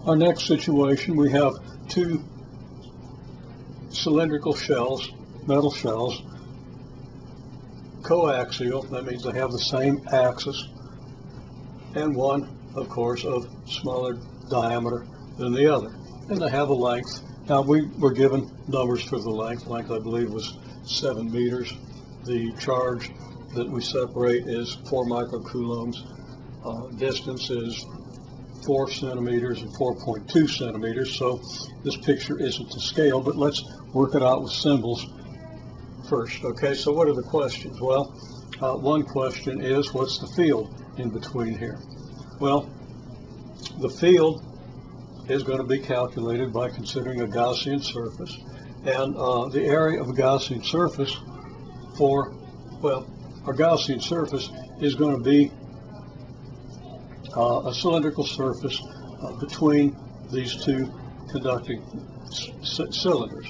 our next situation, we have two cylindrical shells, metal shells, coaxial, that means they have the same axis, and one, of course, of smaller diameter than the other. And they have a length. Now, we were given numbers for the length. Length, I believe, was 7 meters. The charge that we separate is 4 microcoulombs. Distance is 4 centimeters and 4.2 centimeters. So this picture isn't to scale, but let's work it out with symbols first. Okay, so what are the questions? Well, one question is, what's the field in between here? Well, the field is going to be calculated by considering a Gaussian surface, and the area of a Gaussian surface our Gaussian surface is going to be a cylindrical surface between these two conducting cylinders.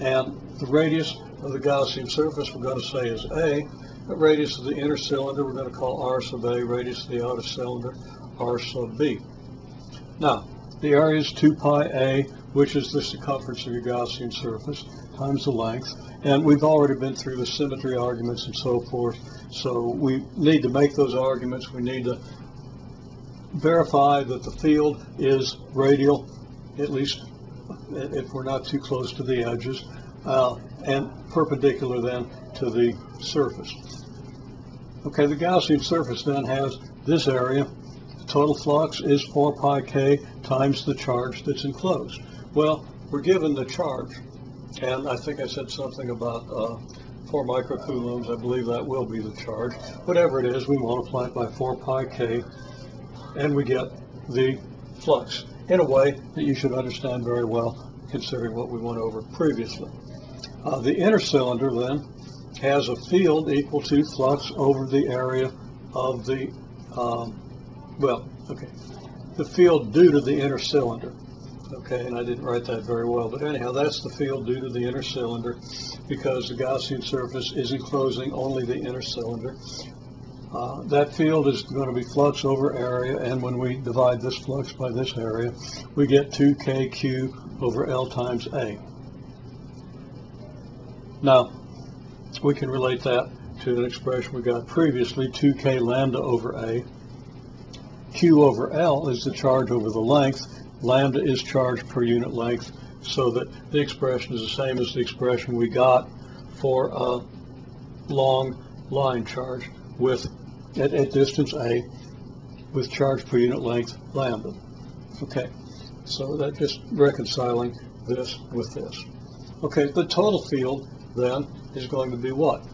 And the radius of the Gaussian surface we're going to say is A. The radius of the inner cylinder we're going to call R sub A. Radius of the outer cylinder, R sub B. Now, the area is 2 pi A, which is the circumference of your Gaussian surface, times the length. And we've already been through the symmetry arguments and so forth. So we need to make those arguments. We need to verify that the field is radial, at least if we're not too close to the edges, and perpendicular then to the surface. Okay, the Gaussian surface then has this area. The total flux is 4 pi k times the charge that's enclosed. Well, we're given the charge, and I think I said something about 4 microcoulombs. I believe that will be the charge. Whatever it is, we multiply it by 4 pi k, and we get the flux in a way that you should understand very well, considering what we went over previously. The inner cylinder then has a field equal to flux over the area of the, the field due to the inner cylinder. Okay, and I didn't write that very well, but anyhow, that's the field due to the inner cylinder because the Gaussian surface is enclosing only the inner cylinder. That field is going to be flux over area, and when we divide this flux by this area, we get 2kq over L times A. Now, we can relate that to an expression we got previously, 2k lambda over A. Q over L is the charge over the length. Lambda is charge per unit length, so that the expression is the same as the expression we got for a long line charge with at distance A with charge per unit length lambda. Okay, so that just reconciling this with this. Okay, the total field then is going to be what?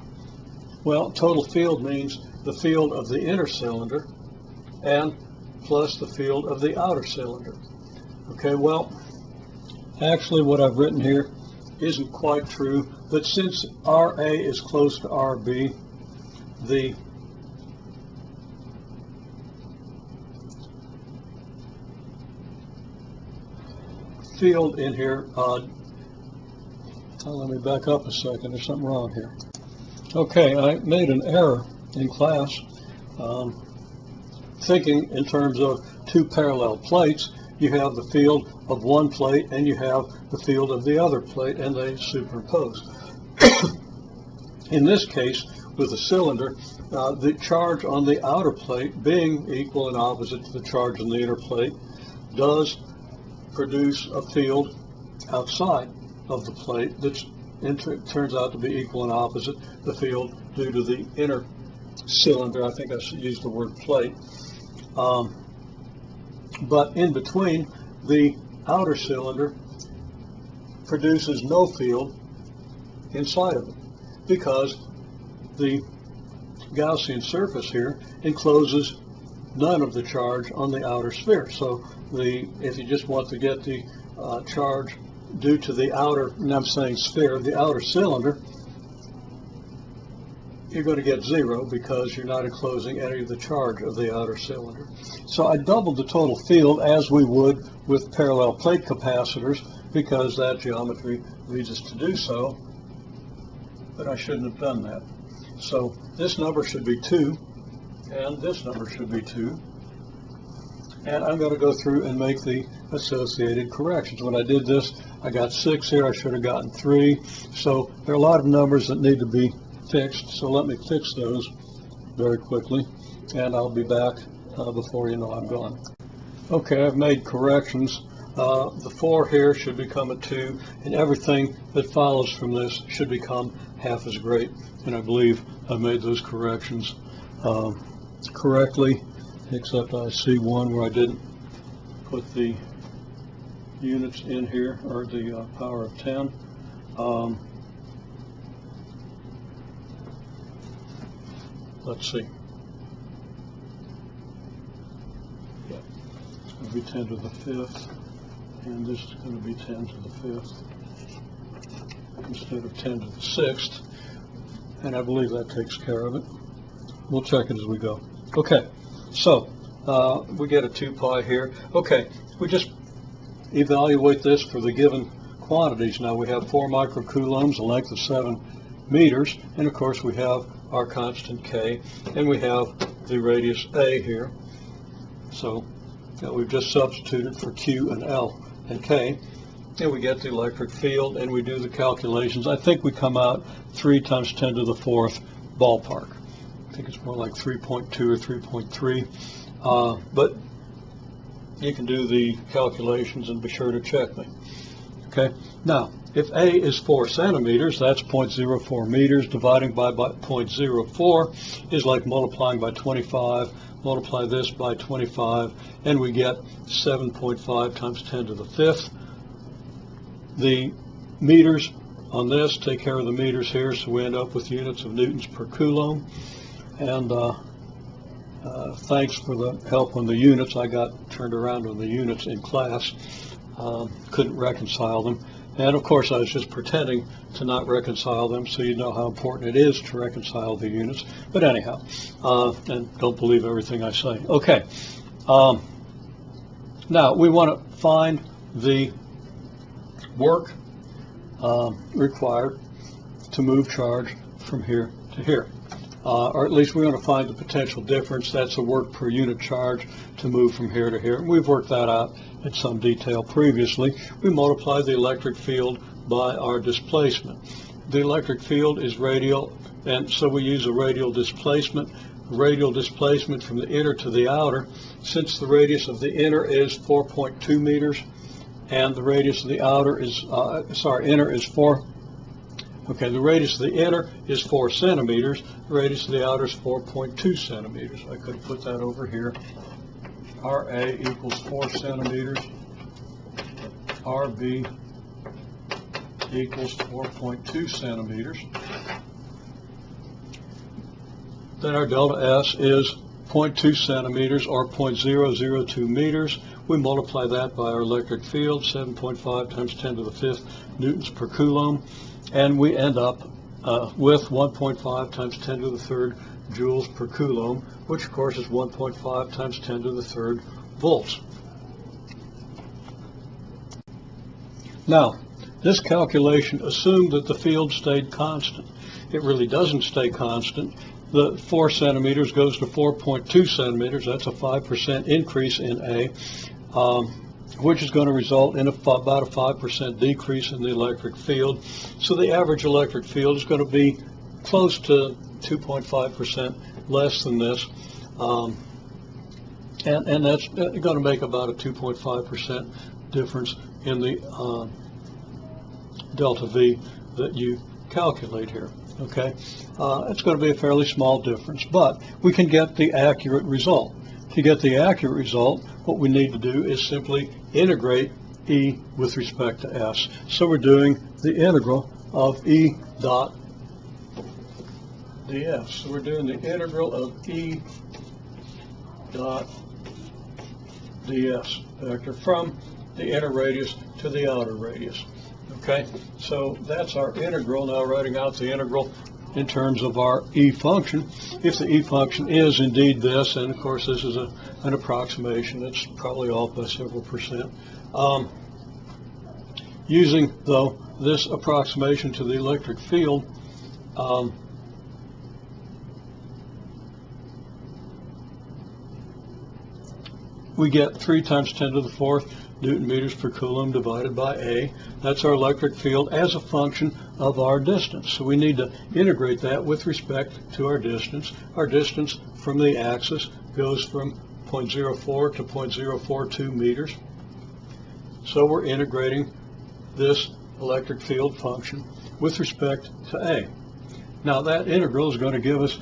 Well, total field means the field of the inner cylinder and plus the field of the outer cylinder. Okay, well, actually what I've written here isn't quite true, but since RA is close to RB, the field in here, let me back up a second, there's something wrong here. Okay, I made an error in class, thinking in terms of two parallel plates. You have the field of one plate and you have the field of the other plate, and they superimpose. In this case, with a cylinder, the charge on the outer plate, being equal and opposite to the charge on the inner plate, does produce a field outside of the plate that turns out to be equal and opposite the field due to the inner cylinder. I think I should use the word plate. But in between, the outer cylinder produces no field inside of it because the Gaussian surface here encloses none of the charge on the outer sphere. So if you just want to get the charge due to the outer, and I'm saying sphere, the outer cylinder, you're going to get 0 because you're not enclosing any of the charge of the outer cylinder. So I doubled the total field as we would with parallel plate capacitors because that geometry leads us to do so, but I shouldn't have done that. So this number should be 2, and this number should be 2. and I'm going to go through and make the associated corrections. When I did this, I got 6 here. I should have gotten 3. So there are a lot of numbers that need to be fixed. So let me fix those very quickly, and I'll be back before you know I'm gone. Okay, I've made corrections. The 4 here should become a 2, and everything that follows from this should become half as great. And I believe I made those corrections correctly, except I see one where I didn't put the units in here, or the power of 10. Let's see. Yeah, it's going to be 10 to the 5th, and this is going to be 10 to the 5th instead of 10 to the 6th, and I believe that takes care of it. We'll check it as we go. Okay, so we get a 2 pi here. Okay, we just evaluate this for the given quantities. Now we have 4 microcoulombs, a length of 7 meters, and of course we have our constant K, and we have the radius A here. So we've just substituted for Q and L and K, and we get the electric field, and we do the calculations. I think we come out 3 times 10 to the 4th ballpark. I think it's more like 3.2 or 3.3, but you can do the calculations and be sure to check me. Okay, now if A is 4 centimeters, that's 0.04 meters. Dividing by 0.04 is like multiplying by 25. Multiply this by 25, and we get 7.5 times 10 to the 5th. The meters on this take care of the meters here, so we end up with units of newtons per coulomb. And thanks for the help on the units. I got turned around on the units in class. Couldn't reconcile them. And of course I was just pretending to not reconcile them, so you know how important it is to reconcile the units. But anyhow, and don't believe everything I say. Okay, now we want to find the work required to move charge from here to here. Or at least we want to find the potential difference. That's the work per unit charge to move from here to here. And we've worked that out in some detail previously. We multiply the electric field by our displacement. The electric field is radial, and so we use a radial displacement. Radial displacement from the inner to the outer. Since the radius of the inner is 4.2 meters, and the radius of the outer is, inner is 4. Okay, the radius of the inner is 4 centimeters. The radius of the outer is 4.2 centimeters. I could have put that over here. RA equals 4 centimeters. RB equals 4.2 centimeters. Then our delta S is 0.2 centimeters, or 0.002 meters. We multiply that by our electric field, 7.5 times 10 to the 5th newtons per coulomb. And we end up with 1.5 times 10 to the 3rd joules per coulomb, which of course is 1.5 times 10 to the 3rd volts. Now, this calculation assumed that the field stayed constant. It really doesn't stay constant. The 4 centimeters goes to 4.2 centimeters. That's a 5% increase in A, which is going to result in about a 5% decrease in the electric field. So the average electric field is going to be close to 2.5% less than this. And that's going to make about a 2.5% difference in the delta V that you calculate here. Okay, it's going to be a fairly small difference, but we can get the accurate result. To get the accurate result, what we need to do is simply integrate E with respect to S. So we're doing the integral of E dot ds. So we're doing the integral of E dot ds vector from the inner radius to the outer radius. Okay, so that's our integral. Now writing out the integral in terms of our E function. If the E function is indeed this, and of course this is an approximation, it's probably off by several percent. Using, though, this approximation to the electric field, we get 3 times 10 to the 4th Newton meters per coulomb divided by A. That's our electric field as a function of our distance. So we need to integrate that with respect to our distance. Our distance from the axis goes from 0.04 to 0.042 meters. So we're integrating this electric field function with respect to A. Now that integral is going to give us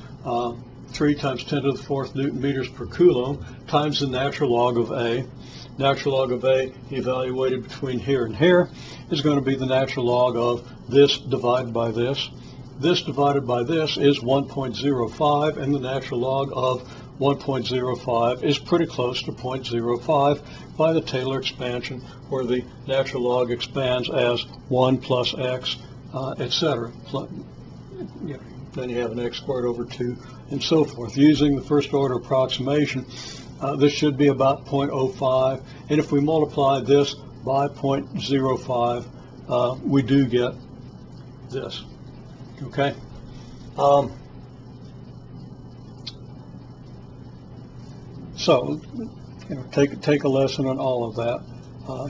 3 times 10 to the 4th Newton meters per coulomb times the natural log of A. Natural log of A evaluated between here and here is going to be the natural log of this divided by this. This divided by this is 1.05, and the natural log of 1.05 is pretty close to 0.05 by the Taylor expansion, where the natural log expands as 1 plus x, etc. Then you have an x squared over 2 and so forth. Using the first order approximation, this should be about 0.05, and if we multiply this by 0.05, we do get this. Okay? So, take a lesson on all of that.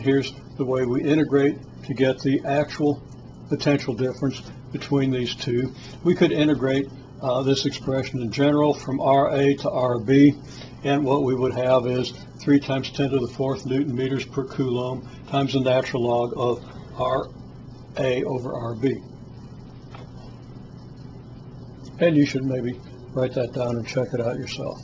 Here's the way we integrate to get the actual potential difference between these two. We could integrate this expression in general from RA to RB, and what we would have is 3 times 10 to the 4th Newton meters per coulomb times the natural log of RA over RB. And you should maybe write that down and check it out yourself.